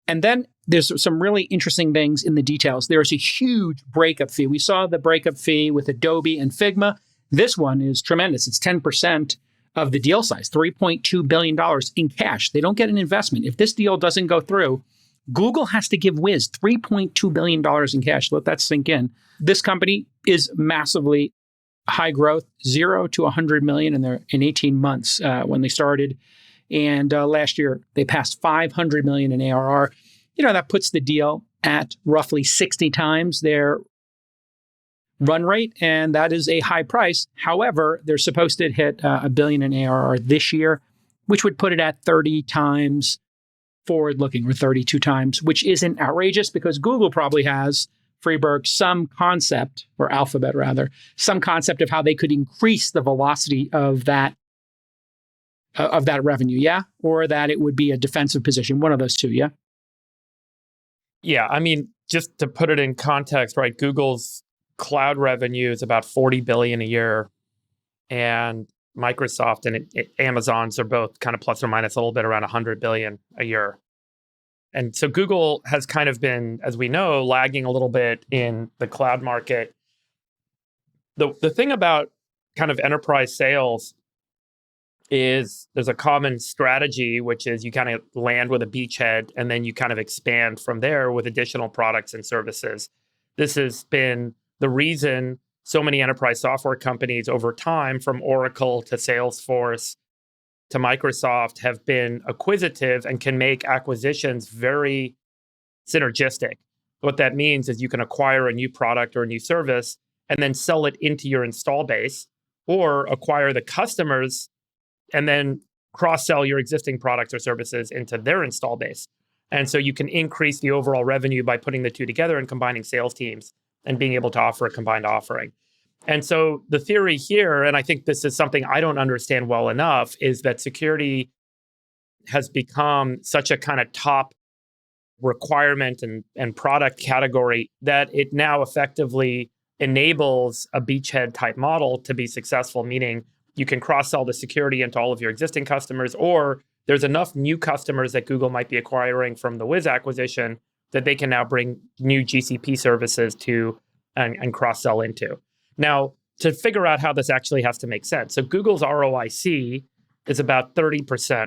And then there's some really interesting things in the details. There's a huge breakup fee. We saw the breakup fee with Adobe and Figma. This one is tremendous. It's 10% of the deal size, $3.2 billion in cash. They don't get an investment. If this deal doesn't go through, Google has to give Wiz $3.2 billion in cash. Let that sink in. This company is massively high growth, 0 to 100 million in 18 months when they started. And last year, they passed 500 million in ARR. That puts the deal at roughly 60 times their run rate, and that is a high price. However, they're supposed to hit $1 billion in ARR this year, which would put it at 30 times forward-looking, or 32 times, which isn't outrageous because Google probably has, Freeberg, some concept, or Alphabet rather, some concept of how they could increase the velocity of that revenue, yeah? Or that it would be a defensive position, one of those two, yeah? Yeah, I mean, just to put it in context, right? Google's cloud revenue is about 40 billion a year, and Microsoft and Amazon's are both kind of plus or minus a little bit around 100 billion a year. And so Google has kind of been, as we know, lagging a little bit in the cloud market. The thing about kind of enterprise sales is there's a common strategy, which is you kind of land with a beachhead and then you kind of expand from there with additional products and services. This has been the reason so many enterprise software companies over time, from Oracle to Salesforce to Microsoft, have been acquisitive and can make acquisitions very synergistic. What that means is you can acquire a new product or a new service and then sell it into your install base, or acquire the customers and then cross-sell your existing products or services into their install base. And so you can increase the overall revenue by putting the two together and combining sales teams and being able to offer a combined offering. And so the theory here, and I think this is something I don't understand well enough, is that security has become such a kind of top requirement and product category that it now effectively enables a beachhead type model to be successful, meaning you can cross-sell the security into all of your existing customers, or there's enough new customers that Google might be acquiring from the Wiz acquisition that they can now bring new GCP services to and cross-sell into. Now, to figure out how this actually has to make sense, so Google's ROIC is about 30%.